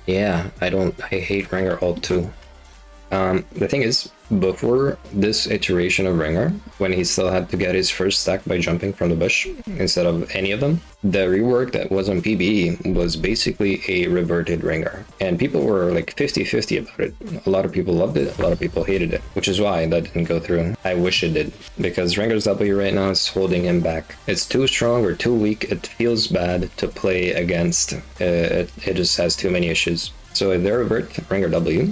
Yeah, I hate Rengar ult too. The thing is, before this iteration of Rengar, when he still had to get his first stack by jumping from the bush instead of any of them, the rework that was on PBE was basically a reverted Rengar. And people were like 50-50 about it. A lot of people loved it, a lot of people hated it, which is why that didn't go through. I wish it did, because Rengar's W right now is holding him back. It's too strong or too weak, it feels bad to play against. It just has too many issues. So if they revert Rengar W,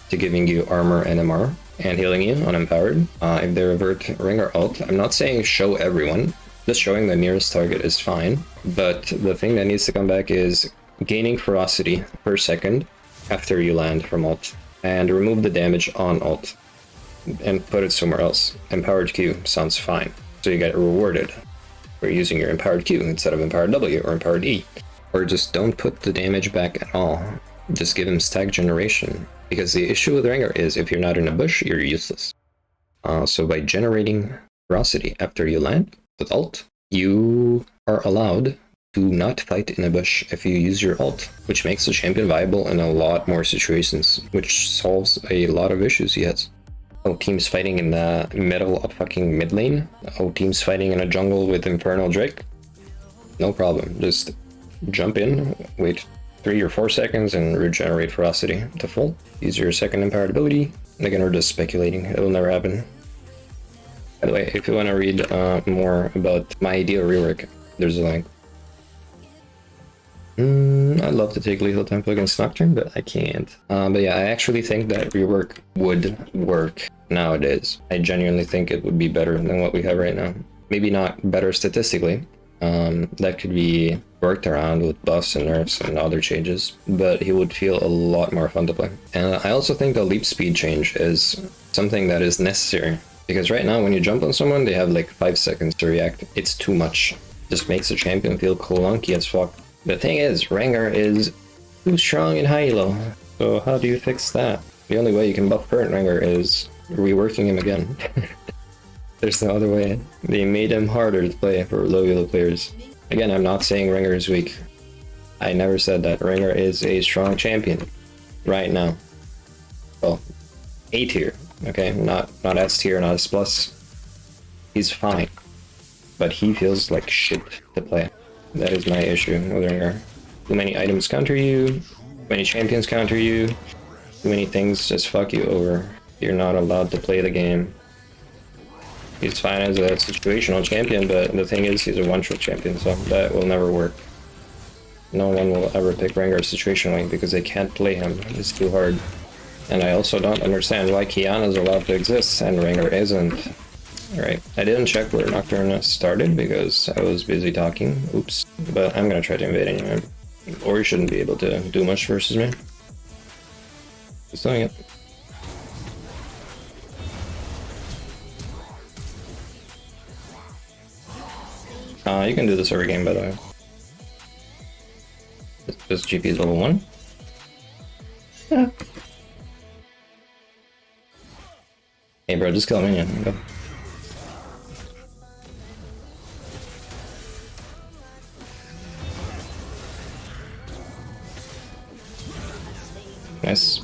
to giving you armor and MR and healing you on empowered. If they revert Rengar ult, I'm not saying show everyone, just showing the nearest target is fine, but the thing that needs to come back is gaining ferocity per second after you land from ult, and remove the damage on ult and put it somewhere else. Empowered Q sounds fine, so you get rewarded for using your empowered Q instead of empowered W or empowered E. Or just don't put the damage back at all, just give him stack generation. Because the issue with Rengar is if you're not in a bush, you're useless. So by generating ferocity after you land with ult, you are allowed to not fight in a bush if you use your ult, which makes the champion viable in a lot more situations, which solves a lot of issues he has. Oh, teams fighting in the middle of fucking mid lane. Oh, teams fighting in a jungle with Infernal Drake. No problem, just jump in, wait 3 or 4 seconds and regenerate ferocity to full. Use your second empowered ability. Again, we're just speculating, it will never happen. By the way, if you want to read more about my ideal rework, there's a link. I'd love to take Lethal Tempo against Nocturne, but I can't. But yeah, I actually think that rework would work nowadays. I genuinely think it would be better than what we have right now. Maybe not better statistically. That could be worked around with buffs and nerfs and other changes, but he would feel a lot more fun to play. And I also think the leap speed change is something that is necessary, because right now when you jump on someone, they have like 5 seconds to react. It's too much. Just makes the champion feel clunky as fuck. The thing is, Rengar is too strong in high elo, so how do you fix that? The only way you can buff current Rengar is reworking him again. There's no other way. They made him harder to play for low elo players. Again, I'm not saying Rengar is weak. I never said that. Rengar is a strong champion right now. Well, A tier, okay? Not S tier, not S plus. He's fine, but he feels like shit to play. That is my issue with Rengar. Too many items counter you, too many champions counter you, too many things just fuck you over. You're not allowed to play the game. He's fine as a situational champion, but the thing is, he's a one-shot champion, so that will never work. No one will ever pick Rengar situationally because they can't play him. It's too hard. And I also don't understand why Kyonaru is allowed to exist and Rengar isn't. Alright, I didn't check where Nocturne started because I was busy talking. Oops. But I'm gonna try to invade anyway. Or he shouldn't be able to do much versus me. Just doing it. You can do this every game, by the way. This GP is level 1. Yeah. Hey bro, just kill me and go. Nice.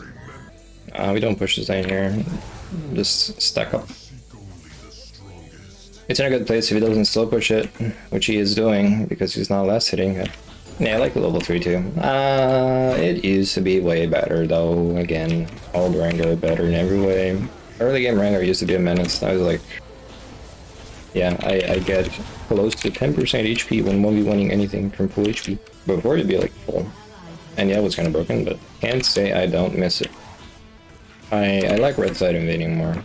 We don't push this lane here. Just stack up. It's in a good place if he doesn't slow push it, which he is doing because he's not last hitting. Yeah, I like the level 3 too. It used to be way better though. Again, old Rengar better in every way. Early game Rengar used to be a menace. I was like, yeah, I get close to 10% HP when 1v1ing anything from full HP. Before it'd be like full. And yeah, it was kind of broken, but can't say I don't miss it. I like red side invading more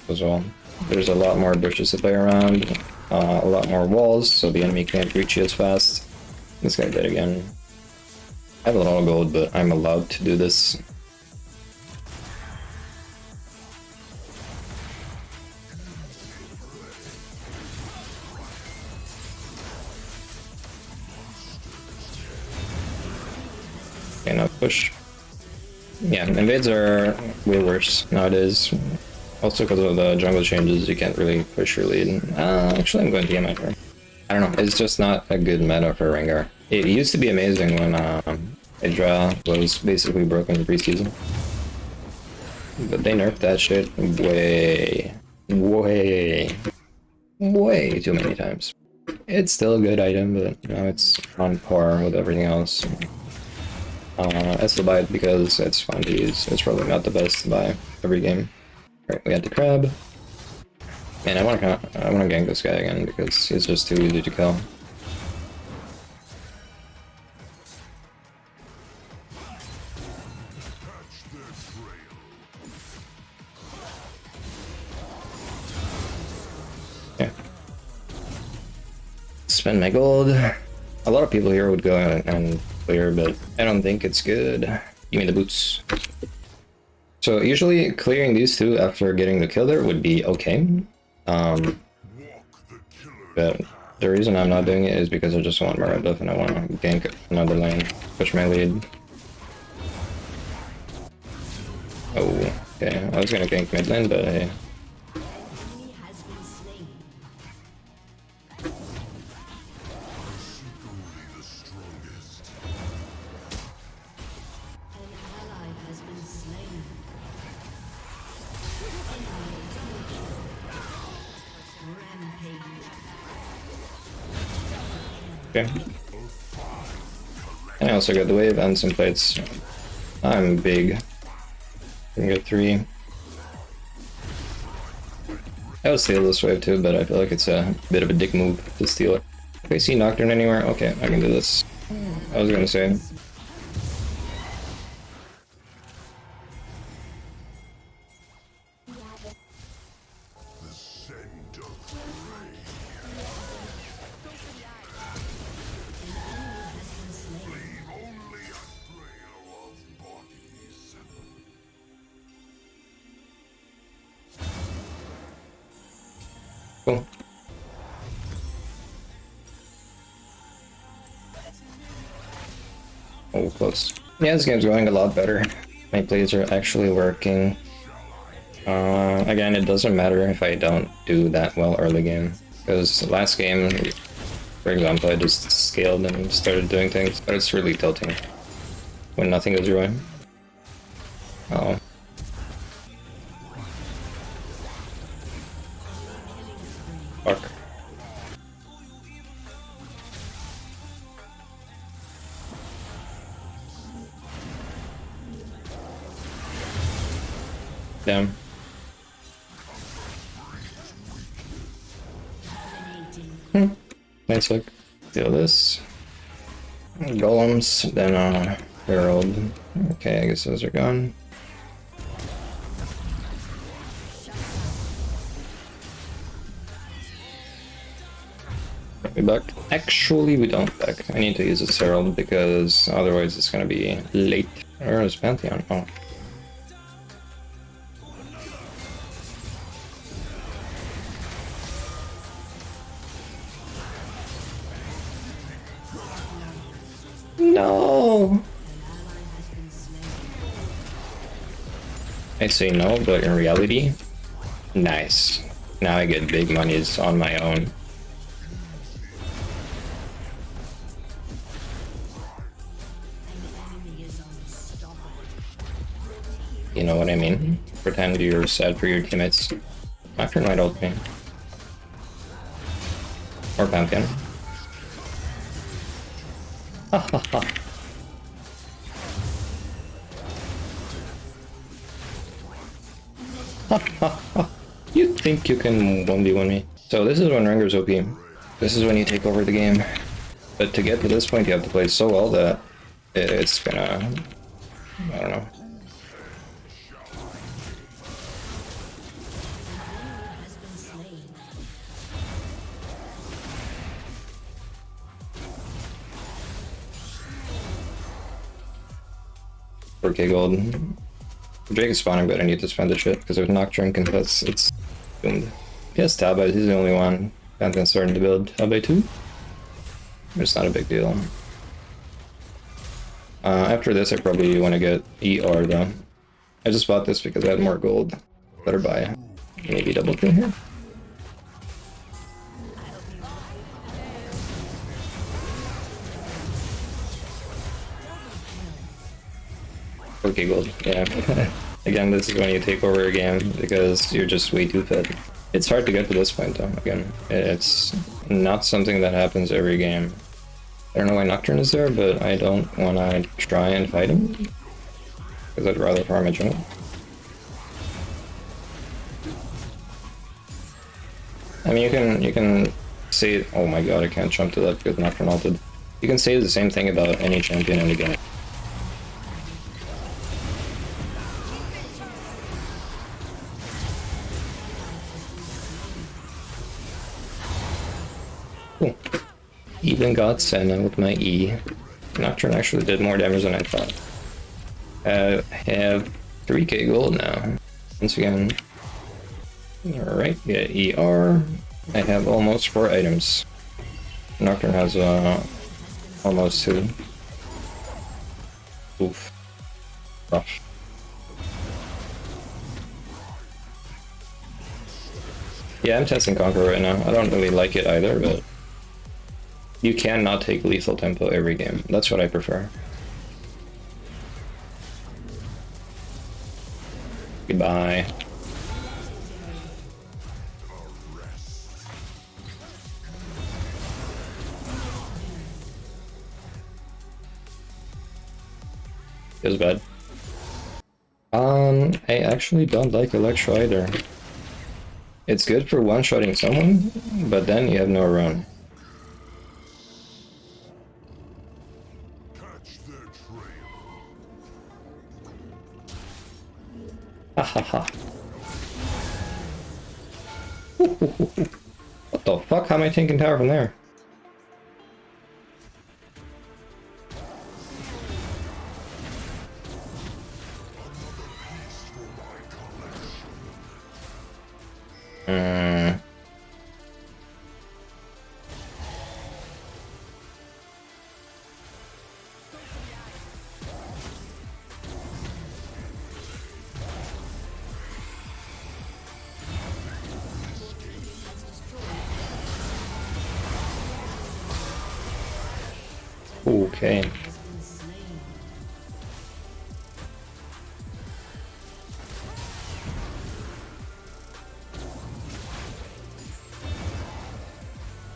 as well. There's a lot more bushes to play around, a lot more walls, so the enemy can't reach you as fast. This guy dead again. I have a lot of gold, but I'm allowed to do this. Okay, now push. Yeah, invades are way worse nowadays. Also because of the jungle changes, you can't really push your lead. Actually I'm going to TMI for. I don't know, it's just not a good meta for Rengar. It used to be amazing when Hydra was basically broken in the preseason. But they nerfed that shit way too many times. It's still a good item, but you know, it's on par with everything else. I still buy it because it's fun to use. It's probably not the best to buy every game. Right, we had the crab. Man, I wanna gank this guy again because he's just too easy to kill. Yeah. Spend my gold. A lot of people here would go and clear, but I don't think it's good. Give me the boots. So usually clearing these two after getting the kill there would be okay. But the reason I'm not doing it is because I just want more buff and I want to gank another lane, push my lead. Oh, okay. I was gonna gank mid lane, but hey. Okay. And I also got the wave and some plates. I'm big. I can get 3. I would steal this wave too, but I feel like it's a bit of a dick move to steal it. If I see Nocturne anywhere, okay, I can do this. I was gonna say. Cool. Oh, close. Yeah, this game's going a lot better. My plays are actually working. Again, it doesn't matter if I don't do that well early game. Because last game, for example, I just scaled and started doing things, but it's really tilting when nothing goes your way. Oh. Fuck. Damn. Nice look. Steal this. Golems, then Herald. Okay, I guess those are gone. We back. Actually, we don't back. I need to use this Herald because otherwise it's gonna be late. Where is Pantheon? Oh. No! I say no, but in reality, nice. Now I get big monies on my own. You know what I mean? Pretend you're sad for your teammates. After night ult me. Or Pantheon. Ha ha ha. Ha ha ha. You think you can 1v1 me? So this is when Rengar's OP. This is when you take over the game. But to get to this point, you have to play so well that it's gonna... I don't know. Okay, gold. Drake is spawning, but I need to spend the shit because if Nocturne contests, it's doomed. Yes, Talbot, he's the only one. Pantheon's starting to build Talbot too. It's not a big deal. After this, I probably want to get ER though. I just bought this because I had more gold. Better buy. Maybe double kill here. 4k gold, yeah. Again, this is when you take over a game because you're just way too fed. It's hard to get to this point though, again. It's not something that happens every game. I don't know why Nocturne is there, but I don't want to try and fight him. Because I'd rather farm a jump. I mean, you can say, oh my god, I can't jump to that because Nocturne ulted. You can say the same thing about any champion in the game. Cool. Even got Senna with my E. Nocturne actually did more damage than I thought. I have 3k gold now. Once again. Alright, get ER. I have almost 4 items. Nocturne has almost 2. Oof. Rough. Yeah, I'm testing Conquer right now. I don't really like it either, but you cannot take lethal tempo every game. That's what I prefer. Goodbye. Feels bad. I actually don't like Electro either. It's good for one-shotting someone, but then you have no Rune. Ha ha ha. What the fuck? How am I taking tower from there? Okay.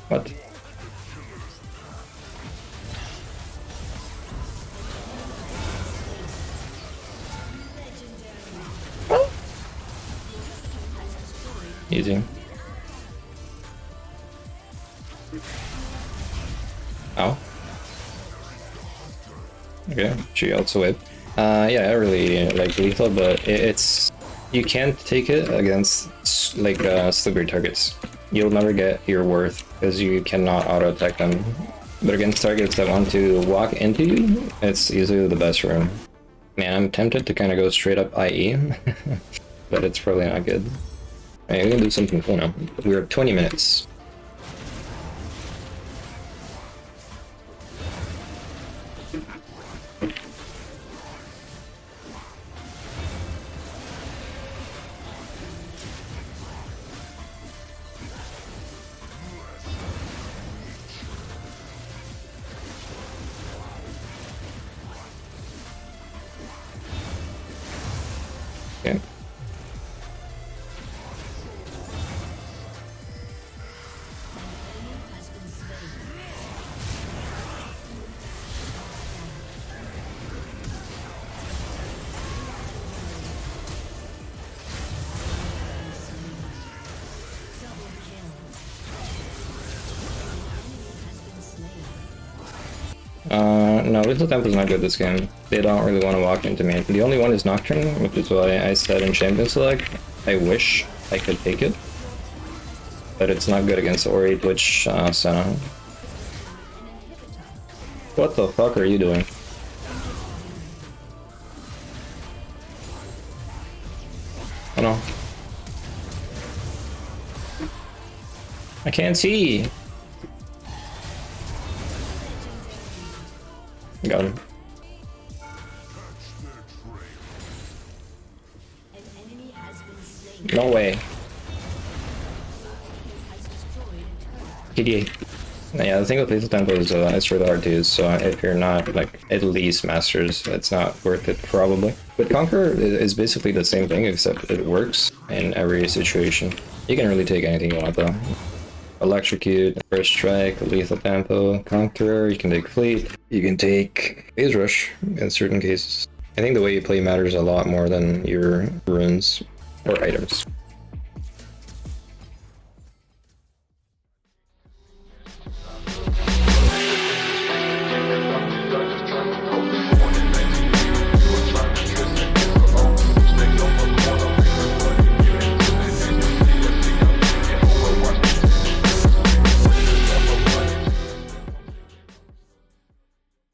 What? Easy. Ow. Okay, she also whip. Yeah, I really like lethal, but it's you can't take it against like slippery targets. You'll never get your worth because you cannot auto attack them. But against targets that want to walk into you, it's easily the best room. Man, I'm tempted to kind of go straight up IE, but it's probably not good. Alright, we can do something cool now. We're at 20 minutes. Okay. No, Lethal Tempo's not good this game. They don't really want to walk into me. The only one is Nocturne, which is why I said in Champion Select, I wish I could take it. But it's not good against Ori, Twitch, Senna. What the fuck are you doing? Oh no. I can't see! Got him. No way. KDA. Yeah, the thing with lethal tempo is it's really hard to use, so if you're not like at least masters, it's not worth it probably. But Conquer is basically the same thing, except it works in every situation. You can really take anything you want though. Electrocute, First Strike, Lethal Tempo, Conqueror, you can take Fleet, you can take Phase Rush in certain cases. I think the way you play matters a lot more than your runes or items.